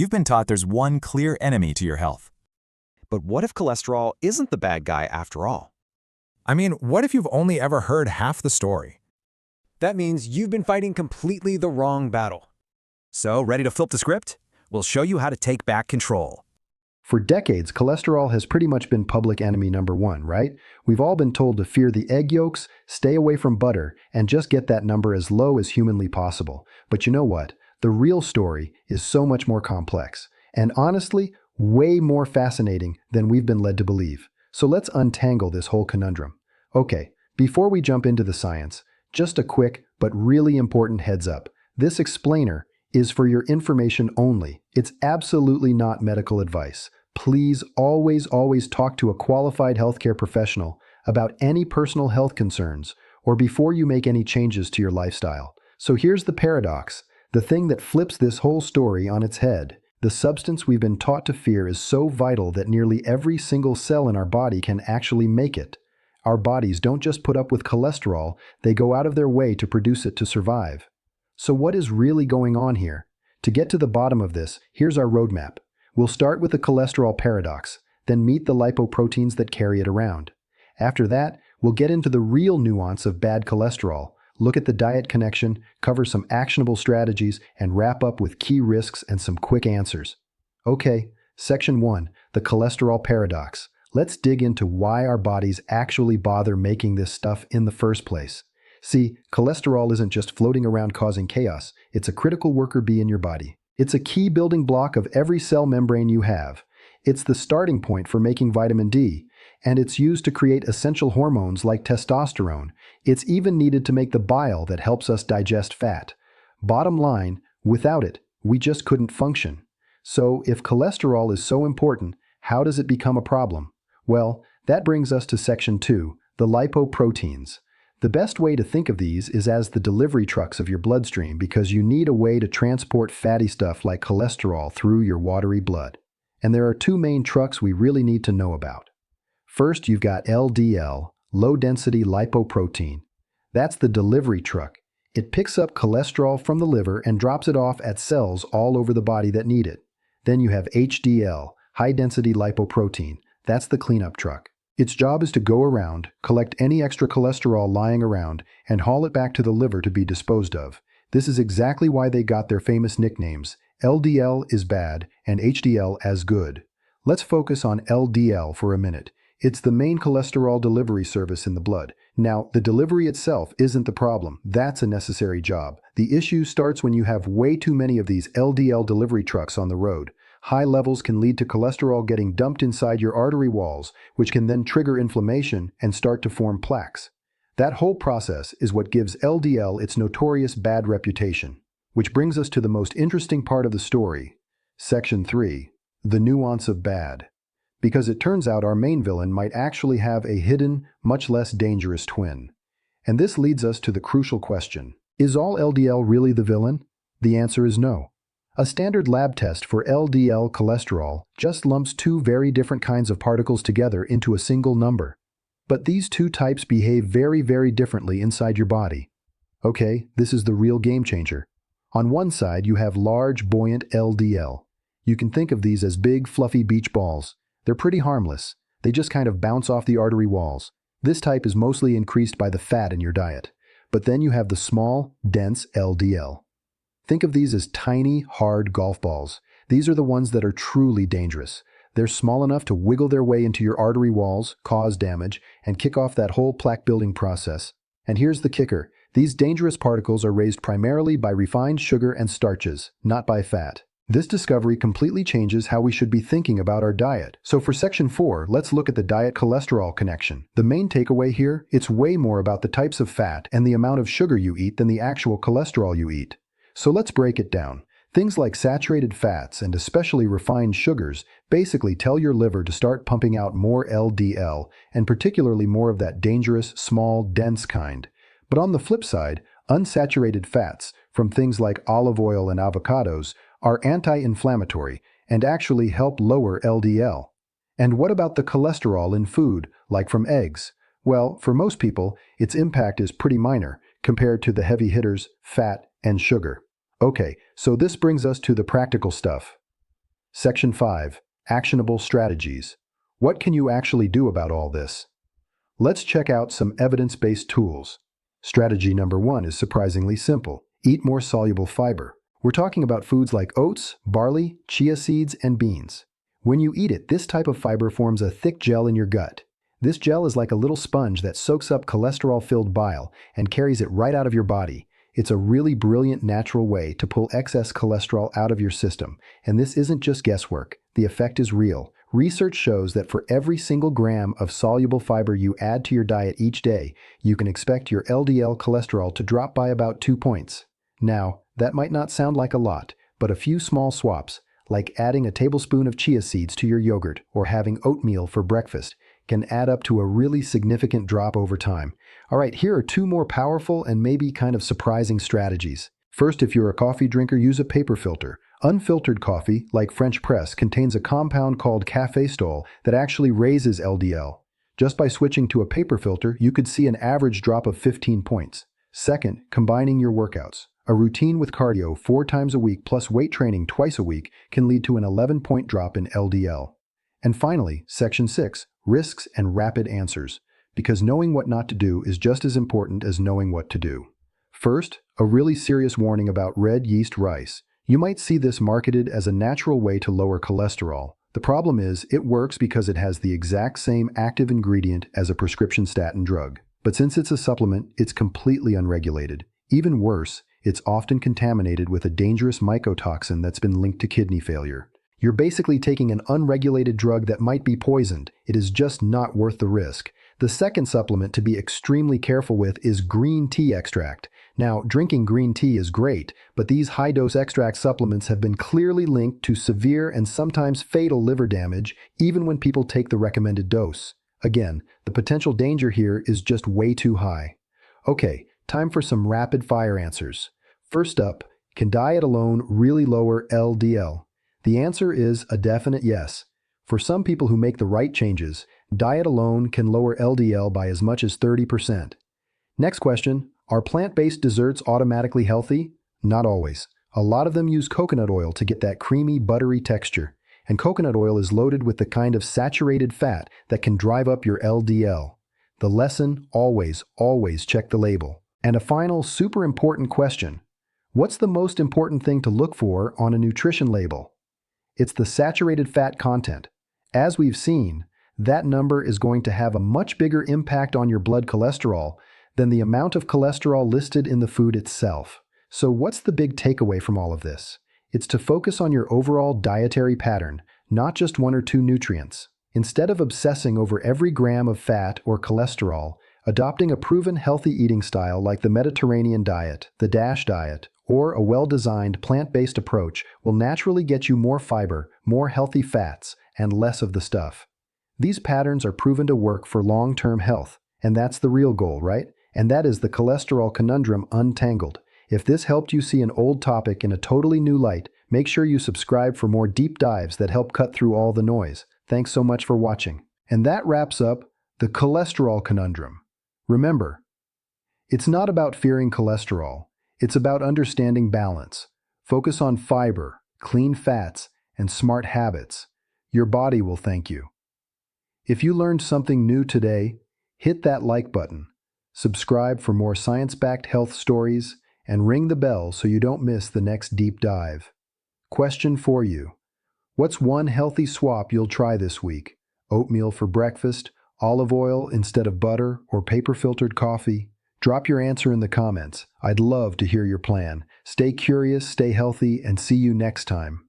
You've been taught there's one clear enemy to your health. But what if cholesterol isn't the bad guy after all? I mean, what if you've only ever heard half the story? That means you've been fighting completely the wrong battle. So, ready to flip the script? We'll show you how to take back control. For decades, cholesterol has pretty much been public enemy number one, right? We've all been told to fear the egg yolks, stay away from butter, and just get that number as low as humanly possible. But you know what? The real story is so much more complex, and honestly, way more fascinating than we've been led to believe. So let's untangle this whole conundrum. Okay, before we jump into the science, just a quick but really important heads up. This explainer is for your information only. It's absolutely not medical advice. Please always talk to a qualified healthcare professional about any personal health concerns or before you make any changes to your lifestyle. So here's the paradox, the thing that flips this whole story on its head. The substance we've been taught to fear is so vital that nearly every single cell in our body can actually make it. Our bodies don't just put up with cholesterol, they go out of their way to produce it to survive. So what is really going on here? To get to the bottom of this, here's our roadmap. We'll start with the cholesterol paradox, then meet the lipoproteins that carry it around. After that, we'll get into the real nuance of bad cholesterol, look at the diet connection, cover some actionable strategies, and wrap up with key risks and some quick answers. Okay, Section 1, the cholesterol paradox. Let's dig into why our bodies actually bother making this stuff in the first place. See, cholesterol isn't just floating around causing chaos, it's a critical worker bee in your body. It's a key building block of every cell membrane you have. It's the starting point for making vitamin D, and it's used to create essential hormones like testosterone. It's even needed to make the bile that helps us digest fat. Bottom line, without it, we just couldn't function. So, if cholesterol is so important, how does it become a problem? Well, that brings us to Section 2, the lipoproteins. The best way to think of these is as the delivery trucks of your bloodstream because you need a way to transport fatty stuff like cholesterol through your watery blood. And there are two main trucks we really need to know about. First, you've got LDL, low-density lipoprotein. That's the delivery truck. It picks up cholesterol from the liver and drops it off at cells all over the body that need it. Then you have HDL, high-density lipoprotein. That's the cleanup truck. Its job is to go around, collect any extra cholesterol lying around, and haul it back to the liver to be disposed of. This is exactly why they got their famous nicknames. LDL is bad and HDL as good. Let's focus on LDL for a minute. It's the main cholesterol delivery service in the blood. Now, the delivery itself isn't the problem. That's a necessary job. The issue starts when you have way too many of these LDL delivery trucks on the road. High levels can lead to cholesterol getting dumped inside your artery walls, which can then trigger inflammation and start to form plaques. That whole process is what gives LDL its notorious bad reputation. Which brings us to the most interesting part of the story, Section 3, the nuance of bad. Because it turns out our main villain might actually have a hidden, much less dangerous twin. And this leads us to the crucial question, is all LDL really the villain? The answer is no. A standard lab test for LDL cholesterol just lumps two very different kinds of particles together into a single number. But these two types behave very differently inside your body. Okay, this is the real game changer. On one side, you have large, buoyant LDL. You can think of these as big, fluffy beach balls. They're pretty harmless. They just kind of bounce off the artery walls. This type is mostly increased by the fat in your diet. But then you have the small, dense LDL. Think of these as tiny, hard golf balls. These are the ones that are truly dangerous. They're small enough to wiggle their way into your artery walls, cause damage, and kick off that whole plaque-building process. And here's the kicker. These dangerous particles are raised primarily by refined sugar and starches, not by fat. This discovery completely changes how we should be thinking about our diet. So for Section 4, let's look at the diet-cholesterol connection. The main takeaway here, it's way more about the types of fat and the amount of sugar you eat than the actual cholesterol you eat. So let's break it down. Things like saturated fats and especially refined sugars basically tell your liver to start pumping out more LDL, and particularly more of that dangerous, small, dense kind. But on the flip side, unsaturated fats, from things like olive oil and avocados, are anti-inflammatory and actually help lower LDL. And what about the cholesterol in food, like from eggs? Well, for most people, its impact is pretty minor compared to the heavy hitters, fat and sugar. Okay, so this brings us to the practical stuff. Section 5. Actionable strategies. What can you actually do about all this? Let's check out some evidence-based tools. Strategy number 1 is surprisingly simple. Eat more soluble fiber. We're talking about foods like oats, barley, chia seeds, and beans. When you eat it, this type of fiber forms a thick gel in your gut. This gel is like a little sponge that soaks up cholesterol-filled bile and carries it right out of your body. It's a really brilliant natural way to pull excess cholesterol out of your system, and this isn't just guesswork. The effect is real. Research shows that for every single gram of soluble fiber you add to your diet each day, you can expect your LDL cholesterol to drop by about 2 points. Now, that might not sound like a lot, but a few small swaps, like adding a tablespoon of chia seeds to your yogurt or having oatmeal for breakfast, can add up to a really significant drop over time. All right, here are 2 more powerful and maybe kind of surprising strategies. First, if you're a coffee drinker, use a paper filter. Unfiltered coffee, like French press, contains a compound called cafestol that actually raises LDL. Just by switching to a paper filter, you could see an average drop of 15 points. Second, combining your workouts. A routine with cardio 4 times a week plus weight training twice a week can lead to an 11-point drop in LDL. And finally, Section 6, risks and rapid answers, because knowing what not to do is just as important as knowing what to do. First, a really serious warning about red yeast rice. You might see this marketed as a natural way to lower cholesterol. The problem is, it works because it has the exact same active ingredient as a prescription statin drug. But since it's a supplement, it's completely unregulated. Even worse, it's often contaminated with a dangerous mycotoxin that's been linked to kidney failure. You're basically taking an unregulated drug that might be poisoned. It is just not worth the risk. The second supplement to be extremely careful with is green tea extract. Now, drinking green tea is great, but these high-dose extract supplements have been clearly linked to severe and sometimes fatal liver damage, even when people take the recommended dose. Again, the potential danger here is just way too high. Okay, time for some rapid-fire answers. First up, can diet alone really lower LDL? The answer is a definite yes. For some people who make the right changes, diet alone can lower LDL by as much as 30%. Next question, are plant-based desserts automatically healthy? Not always. A lot of them use coconut oil to get that creamy, buttery texture. And coconut oil is loaded with the kind of saturated fat that can drive up your LDL. The lesson, always check the label. And a final, super important question. What's the most important thing to look for on a nutrition label? It's the saturated fat content. As we've seen, that number is going to have a much bigger impact on your blood cholesterol than the amount of cholesterol listed in the food itself. So what's the big takeaway from all of this? It's to focus on your overall dietary pattern, not just 1 or 2 nutrients. Instead of obsessing over every gram of fat or cholesterol, adopting a proven healthy eating style like the Mediterranean diet, the DASH diet, or a well-designed plant-based approach will naturally get you more fiber, more healthy fats, and less of the stuff. These patterns are proven to work for long-term health, and that's the real goal, right? And that is the cholesterol conundrum untangled. If this helped you see an old topic in a totally new light, make sure you subscribe for more deep dives that help cut through all the noise. Thanks so much for watching. And that wraps up the cholesterol conundrum. Remember, it's not about fearing cholesterol. It's about understanding balance. Focus on fiber, clean fats, and smart habits. Your body will thank you. If you learned something new today, hit that like button, subscribe for more science-backed health stories, and ring the bell so you don't miss the next deep dive. Question for you. What's one healthy swap you'll try this week? Oatmeal for breakfast, olive oil instead of butter, or paper-filtered coffee? Drop your answer in the comments. I'd love to hear your plan. Stay curious, stay healthy, and see you next time.